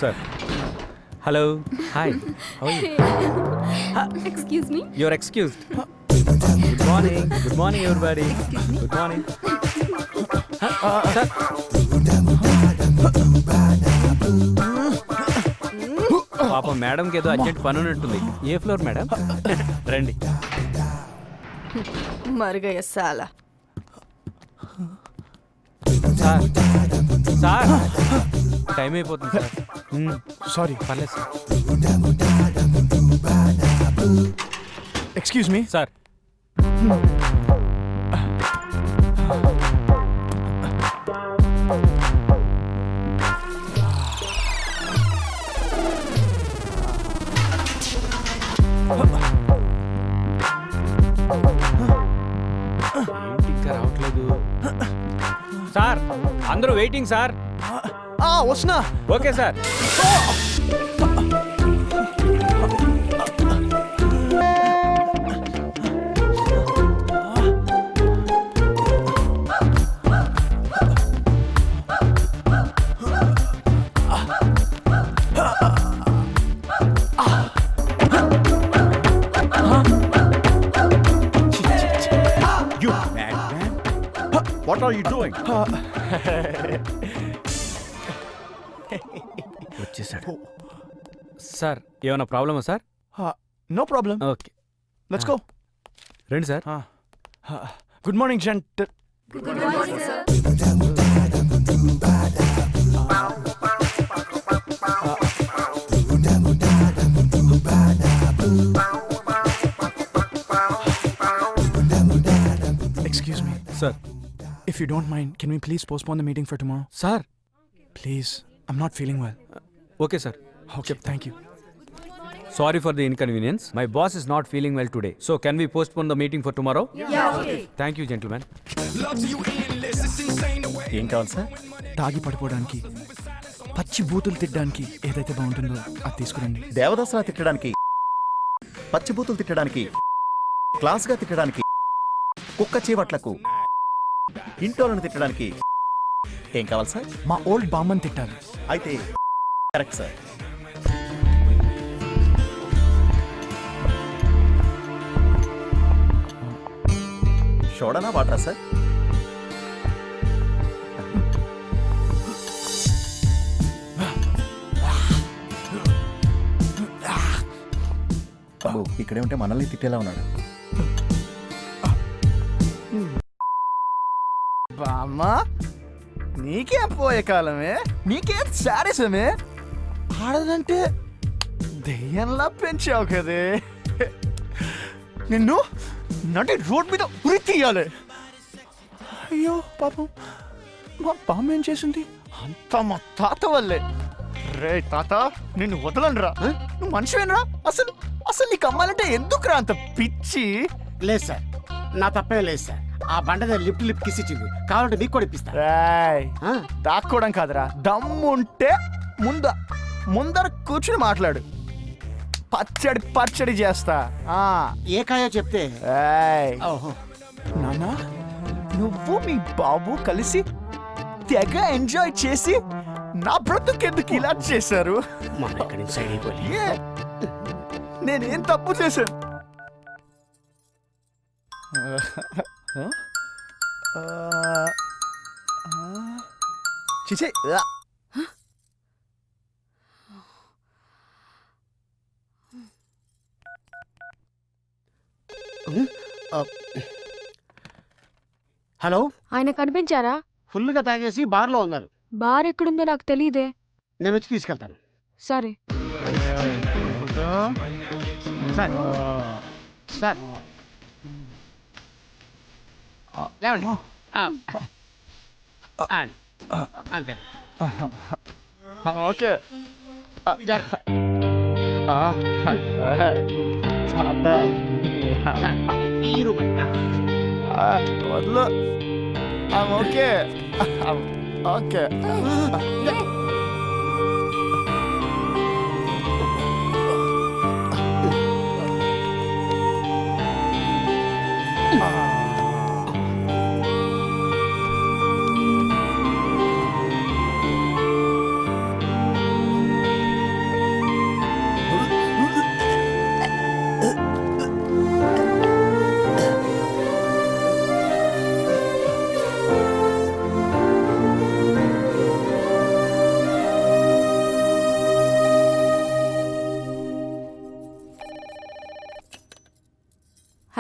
Sir hello hi how are you excuse me. You are excused good morning everybody good morning sir పాపం మేడంకి ఏదో urgent పని ఉన్నట్టుంది. ఏ ఫ్లోర్ మేడం? రండి. మరుగయ్య సాల. సార్ సార్ టైం అయిపోతుంది సార్. సారీ. పర్లేదు సార్. Excuse me. సార్ ఏంటి ఇంకా రావట్లేదు సార్? అందరూ వెయిటింగ్ సార్. వస్తున్నా. Okay sir. You madman! What are you doing? వచ్చేసాడు. సార్ ఏమైనా ప్రాబ్లమా sir? No problem. Okay let's go. రండి sir. Good morning gent. Excuse me. Sir If you don't mind, can we please postpone the meeting for tomorrow? Sir Please. I'm not feeling well. Okay sir. Okay, thank you. Sorry for the inconvenience. My boss is not feeling well today. So can we postpone the meeting for tomorrow? Yeah, okay. Thank you, gentlemen. ఏం కావాలి sir? తాగి పడిపోవడానికి, పచ్చి బూతులు తిట్టడానికి ఏదైతే బాగుంటుందో అది తీసుకురండి. దేవదాసులా తిట్టడానికి, పచ్చిబూతులు తిట్టడానికి, క్లాస్గా తిట్టడానికి, కుక్క చీవట్లకు, ఇంటోలను తిట్టడానికి ఏం కావాలి సార్? మా ఓల్డ్ బామ్మని తిట్టాలి. అయితే కరెక్ట్ సార్. షోడనా వాటరా సార్? బాబు ఇక్కడే ఉంటే మనల్ని తిట్టేలా ఉన్నాడు. బామ్మా నీకేం పోయే కాలమే, నీకేం శారీసమే. ఆడదంటే దెయ్యంలా పెంచావు కదే. నిన్ను నటి రోడ్ మీద ఉరి తీయాలి. అయ్యో పాపం, మా బామ్మ ఏం చేసింది? అంతా మా తాత వల్లే. రే తాత, నిన్ను వదలనురా. నువ్వు మనిషివేనరా? అసలు అసలు నీకు అమ్మాలంటే ఎందుకురా అంత పిచ్చి? లేదు సార్, నా తప్పే లేదు సార్. ఆ బండదే లిప్ కిస్ ఇచ్చింది, కావాలంటే మీకు కూడా ఇప్పిస్తా. రాయ్ ఆ? దాక్కోవడం కాదురా, దమ్ముంటే ముందర కూర్చుని మాట్లాడు. పచ్చడి చేస్తా. ఏ కాయో చెప్తే. రాయ్ ఓహో, నానా, నువ్వు మీ బాబు కలిసి తెగ ఎంజాయ్ చేసి నా బ్రతుకెందుకు ఇలా చేశారు? మనం ఇక్కడి నుంచి సైడ్ అయిపోయి. ఏ, నేనేం తప్పు చేశాను? చిచే. హలో, ఆయన కనిపించారా? ఫుల్గా తాగేసి బార్లో ఉన్నారు. బార్ ఎక్కడుందో నాకు తెలీదే. నేను వచ్చి తీసుకెళ్తాను. సరే. సార్ సార్ లేవండి. అంతే. ఓకే. ఈ రూమ్ వద్దు. Okay okay.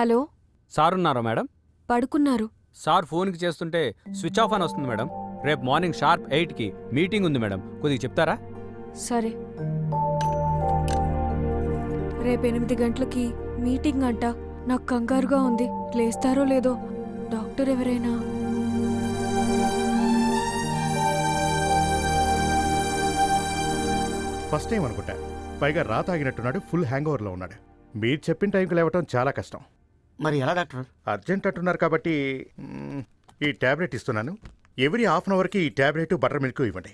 హలో సార్ ఉన్నారా మేడం? పడుకున్నారు. సార్ ఫోన్కి చేస్తుంటే స్విచ్ ఆఫ్ అని వస్తుంది మేడం. రేపు మార్నింగ్ షార్ప్ 8కి మీటింగ్ ఉంది మేడం, కొద్దిగా చెప్తారా? సరే. రేపు 8 గంటలకి మీటింగ్ అంట. నాకు కంగారుగా ఉంది. లేస్తారో లేదో. డాక్టర్ ఎవరైనా? ఫస్ట్ టైం అనుకుంటా. పైగా తాగినట్టున్నాడు, ఫుల్ హ్యాంగ్ ఓవర్లో ఉన్నాడు. మీరు చెప్పిన టైంకి లేవటం చాలా కష్టం. మరి ఎలా డాక్టర్? అర్జెంట్ అంటున్నారు కాబట్టి ఈ ట్యాబ్లెట్ ఇస్తున్నాను. ఎవ్రీ హాఫ్ అన్ అవర్కి ఈ ట్యాబ్లెట్ బటర్ మిల్క్ ఇవ్వండి.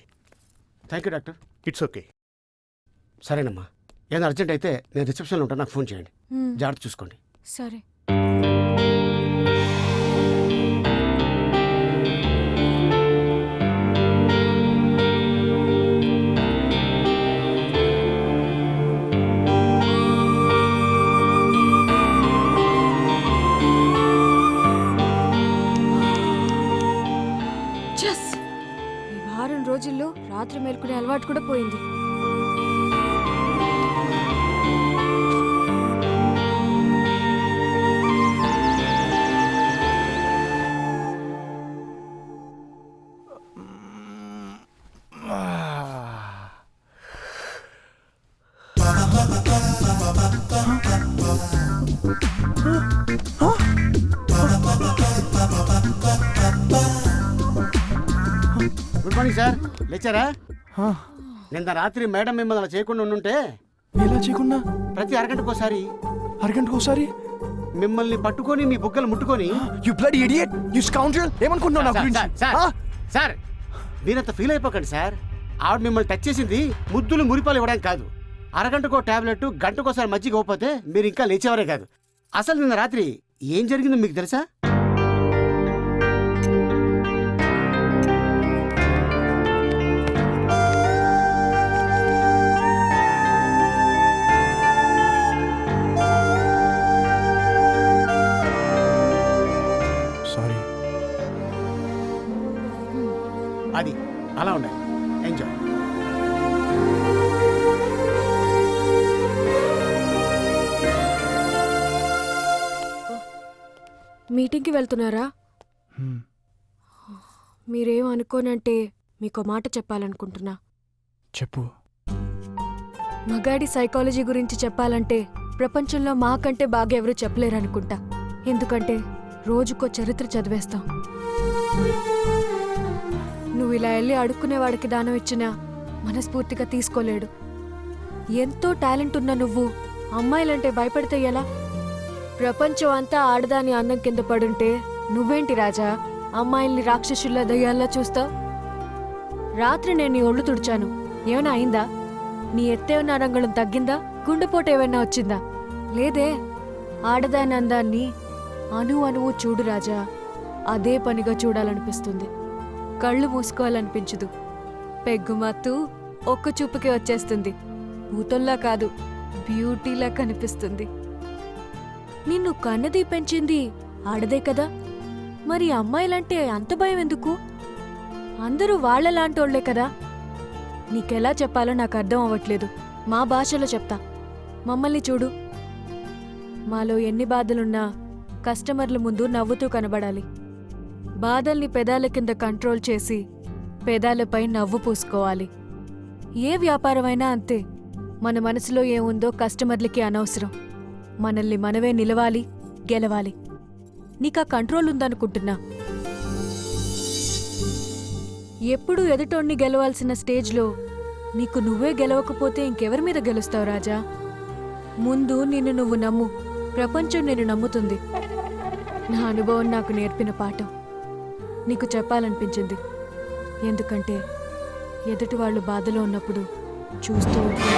Thank you doctor. It's okay. సరేనమ్మా. ఏదైనా అర్జెంట్ అయితే నేను రిసెప్షన్లో ఉంటాను, నాకు ఫోన్ చేయండి. హ్మ్, జాగ్రత్త చూసుకోండి. సరే. చెస్! ఈ వారం రోజుల్లో రాత్రి మేల్కొనే అలవాటు కూడా పోయింది. Good morning sir. లేచారా? నిన్న రాత్రి మేడం మిమ్మల్ని అలా చేయకుండా ఉండుంటే ఎలా చేయకుండా? ప్రతి అరగంటకోసారి అరగంటకోసారి మిమ్మల్ని పట్టుకొని మీ బుగ్గలు ముట్టుకొని you bloody idiot, you scoundrel, ఏమనుకుంటున్నావు నా సార్, గురించి? సార్, ఆ? సార్, మీరంత ఫీల్ అయిపోకండి సార్. ఆవిడ మిమ్మల్ని టచ్ చేసింది ముద్దులు మురిపాలు ఇవ్వడానికి కాదు. అరగంటకో టాబ్లెట్, గంటకోసారి మజ్జిగ ఇవ్వకపోతే మీరు ఇంకా లేచేవారే కాదు. అసలు నిన్న రాత్రి ఏం జరిగిందో మీకు తెలుసా? సారీ. అది అలా ఉండాలి. ఎంజాయ్. మీటింగ్కి వెళ్తున్నారా? మీరేం అనుకోనంటే మీకో మాట చెప్పాలనుకుంటున్నా. చెప్పు. మగాడి సైకాలజీ గురించి చెప్పాలంటే ప్రపంచంలో మాకంటే బాగా ఎవరూ చెప్పలేరనుకుంటా. ఎందుకంటే రోజుకో చరిత్ర చదివేస్తాం. నువ్వు ఇలా వెళ్ళి అడుక్కునేవాడికి దానం ఇచ్చినా మనస్ఫూర్తిగా తీసుకోలేడు. ఎంతో టాలెంట్ ఉన్న నువ్వు అమ్మాయిలంటే భయపడితే ఎలా? ప్రపంచం అంతా ఆడదాని అందం కింద పడుంటే నువ్వేంటి రాజా అమ్మాయిల్ని రాక్షసుల్లా దయ్యాల్లా చూస్తావు? రాత్రి నేను నీ ఒళ్ళు తుడిచాను, ఏమైనా అయిందా? నీ ఎత్తేవన్న రంగుళం తగ్గిందా? గుండెపోటు ఏమైనా వచ్చిందా? లేదే. ఆడదాని అందాన్ని అణువు చూడు రాజా, అదే పనిగా చూడాలనిపిస్తుంది. కళ్ళు మూసుకోవాలనిపించదు. పెగ్గుమత్తు ఒక్క చూపుకే వచ్చేస్తుంది. భూతంలా కాదు, బ్యూటీలా కనిపిస్తుంది. నిన్ను కన్నది పెంచింది ఆడదే కదా, మరి అమ్మాయిలంటే అంత భయం ఎందుకు? అందరూ వాళ్లలాంటోళ్లే కదా. నీకెలా చెప్పాలో నాకు అర్థం అవ్వట్లేదు. మా భాషలో చెప్తా. మమ్మల్ని చూడు. మాలో ఎన్ని బాధలున్నా కస్టమర్ల ముందు నవ్వుతూ కనబడాలి. బాధల్ని పెదాల కింద కంట్రోల్ చేసి పెదాలపై నవ్వు పూసుకోవాలి. ఏ వ్యాపారమైనా అంతే. మన మనసులో ఏముందో కస్టమర్లకి అనవసరం. మనల్ని మనమే నిలవాలి, గెలవాలి. నీకా కంట్రోల్ ఉందనుకుంటున్నా. ఎప్పుడూ ఎదుటోణ్ణి గెలవాల్సిన స్టేజ్లో నీకు నువ్వే గెలవకపోతే ఇంకెవరి మీద గెలుస్తావు రాజా? ముందు నిన్ను నువ్వు నమ్ము, ప్రపంచం నిన్ను నమ్ముతుంది. నా అనుభవం నాకు నేర్పిన పాఠం నీకు చెప్పాలనిపించింది. ఎందుకంటే ఎదుటి వాళ్ళు బాధలో ఉన్నప్పుడు చూస్తూ ఉంటాను.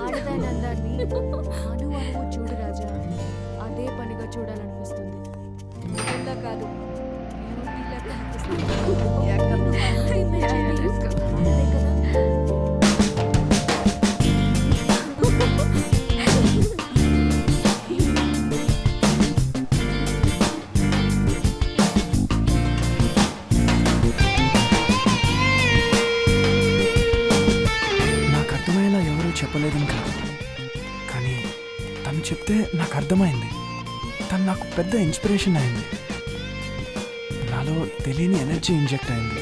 ఆడదాని అందాన్ని అణువు చూడు రాజా, అదే పనిగా చూడాలనిపిస్తుంది. ఇలా కాదు, బ్యూటీలా కనిపిస్తుంది. అదే కదా. అర్థమైంది. తను నాకు పెద్ద ఇన్స్పిరేషన్ అయింది. నాలో తెలియని ఎనర్జీ ఇంజెక్ట్ అయింది.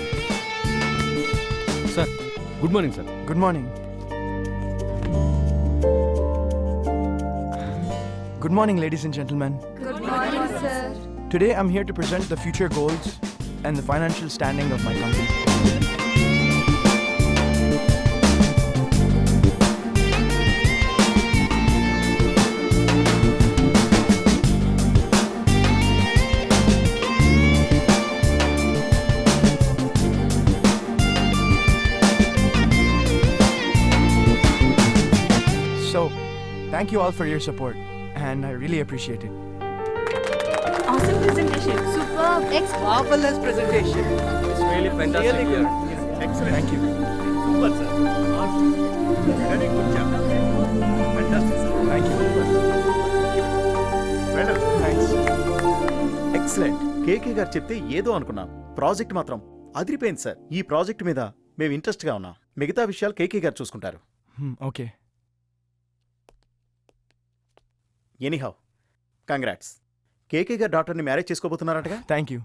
Sir good morning sir. Good morning. Good morning, ladies and gentlemen. Good morning, sir. Today I'm here to present the future goals and the financial standing of my company. So, thank you all for your support. And I really appreciate it. Awesome presentation. Superb. Marvelous presentation. It's really fantastic. Really good. Excellent. Thank you. Super sir. Very good job. Fantastic sir. Thank you. Well done. Thanks. Excellent. KK గారు చెప్తే ఏదో అనుకున్నాం. Project మాత్రం అదిరిపోయింది sir. ఈ project మీద మేము ఇంట్రెస్ట్గా ఉన్నాం. మిగతా విషయాలు కేకే గారు చూసుకుంటారు. Okay. Anyhow congrats. కేకే గారు డాక్టర్ని మ్యారేజ్ చేసుకోబోతున్నారటగా. Thank you.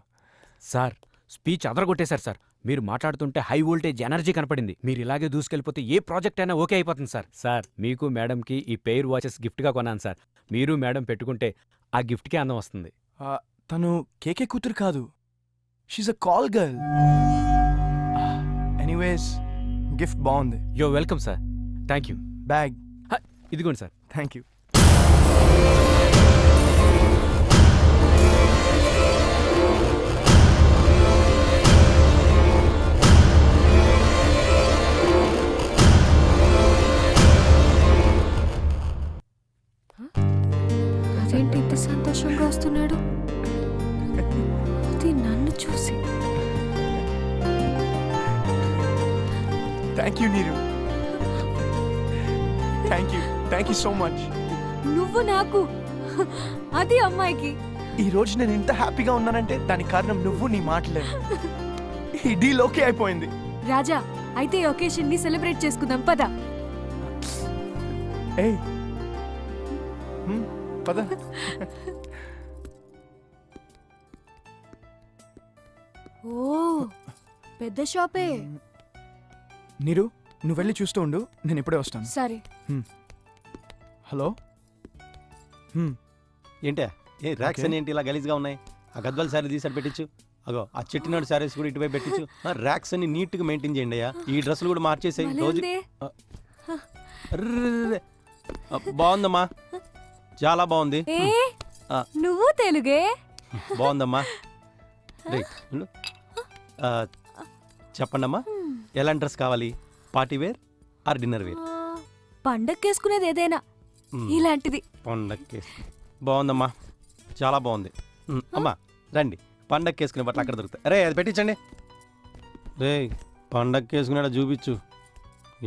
సార్ స్పీచ్ అదరగొట్టేశారు సార్. మీరు మాట్లాడుతుంటే హై వోల్టేజ్ ఎనర్జీ కనపడింది. మీరు ఇలాగే దూసుకెళ్ళిపోతే ఏ ప్రాజెక్ట్ అయినా ఓకే అయిపోతుంది సార్. సార్ మీకు మేడంకి ఈ పెయిర్ వాచెస్ గిఫ్ట్గా కొన్నాను సార్. మీరు మేడం పెట్టుకుంటే ఆ గిఫ్ట్కే అందం వస్తుంది. తను కేకే కూతురు కాదు. She's a call girl. Anyways gift బాగుంది. Yo welcome sir. Thank you. Bag. ఇదిగోండి సార్. Thank you. అదేంటి ఇంత సంతోషంగా వస్తున్నాడు? అది నన్ను చూసి. థ్యాంక్ యూ నీరు. Thank you so much. నువ్వు నాకు, అది అమ్మాయికి. ఈ రోజు నేను ఇంత హ్యాపీగా ఉన్నానంటే దానికి కారణం నువ్వు, నీ మాటలే. ఈ డీల్ ఓకే అయిపోయింది. రాజా, అయితే ఈ ఒకేషన్ ని సెలబ్రేట్ చేసుకుందాం పద. ఏయ్ పద. ఓ పెద్ద షాపే. నీరు, నువ్వు వెళ్ళి చూస్తూ ఉండు, నేను ఇప్పుడే వస్తాను. సరే. హలో. ఏంటే ఏ ర్యాక్స్ Okay. అని ఏంటి ఇలా గలీజ్గా ఉన్నాయి? ఆ గద్వాల శారీ తీసాడు పెట్టించు. అగో ఆ చెట్టినాడు శారీస్ కూడా ఇటువైపు పెట్టించు. ర్యాక్స్ అన్ని నీట్గా మెయింటైన్ చేయండి అయ్యా. ఈ డ్రెస్సులు కూడా మార్చేసాయి భలే రోజు. ఉందే. అర్రెర్రెర్రె. బాగుందమ్మా, చాలా బాగుంది. ఏ ఆ. నువ్వు తెలుగే. బాగుందమ్మా. రైట్ ఉండు. చెప్పండమ్మా, ఎలాంటి డ్రెస్ కావాలి? Party wear or dinner wear? పండక్కేసుకునేది ఏదైనా ఇలాంటిది. పండక్కి బాగుందమ్మా, చాలా బాగుంది. అమ్మా రండి, పండక్కి వేసుకునే బట్టలు అక్కడ దొరుకుతాయి. రే అది పెట్టించండి. రే పండక్కి వేసుకునేట చూపించు.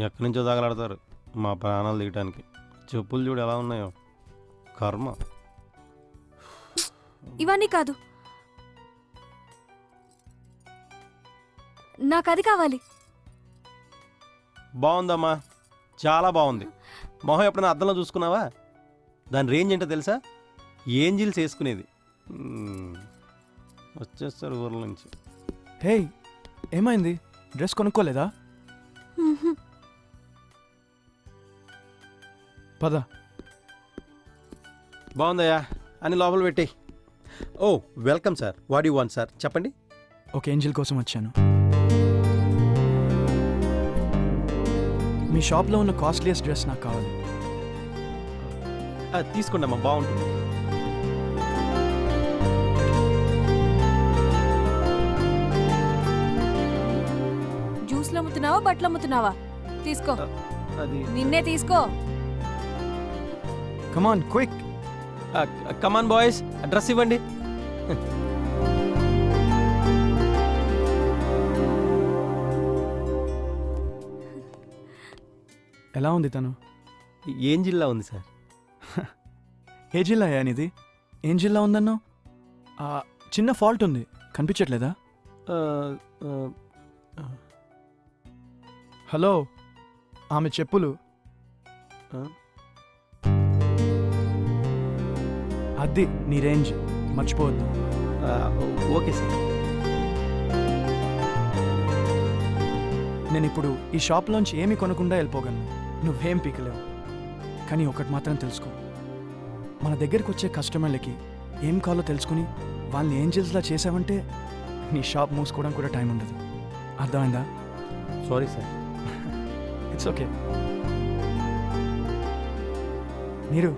ఎక్కడి నుంచో తగలాడతారు మా ప్రాణాలు దిగటానికి. చెప్పులు చూడు ఎలా ఉన్నాయో, కర్మ. ఇవన్నీ కాదు, నాకు అది కావాలి. బాగుందమ్మా, చాలా బాగుంది. మొహం ఎప్పుడైనా అద్దంలో చూసుకున్నావా? దాని రేంజ్ ఏంటో తెలుసా? ఏంజిల్స్ వేసుకునేది. వచ్చేస్తారు ఊర్ల నుంచి. హే ఏమైంది? డ్రెస్ కొనుక్కోలేదా? పద. బాగుందయ్యా అని లోపల పెట్టేయి. Oh welcome sir. What you want sir? చెప్పండి. ఒక ఏంజిల్ కోసం వచ్చాను. మీ షాప్లో ఉన్న కాస్ట్లీయెస్ట్ డ్రెస్ నాకు కావాలి. తీసుకోండి అమ్మా, బాగుంటుంది. జ్యూస్లు అమ్ముతున్నావా, బట్టలు అమ్ముతున్నావా? తీసుకో, అది నిన్నే తీసుకో. Come on quick. Come on boys, dress ఇవ్వండి. ఎలా ఉంది తను? ఏం జిల్లా ఉంది సార్? ఏ జిల్లా అయ్యానిది? ఏం జిల్లా ఉందన్నావు? చిన్న ఫాల్ట్ ఉంది, కనిపించట్లేదా? హలో, ఆమె చెప్పులు. అది నీ రేంజ్ మర్చిపోవద్దు. Okay sir. నేను ఇప్పుడు ఈ షాప్లోంచి ఏమీ కొనకుండా వెళ్ళిపోగలను, నువ్వేం పీకలేవు. కానీ ఒకటి మాత్రం తెలుసుకో, మన దగ్గరికి వచ్చే కస్టమర్లకి ఏం కావాలో తెలుసుకుని వాళ్ళని ఏంజల్స్లా చేసావంటే నీ షాప్ మూసుకోవడం కూడా టైం ఉండదు. అర్థమైందా? Sorry sir. It's okay. నీరు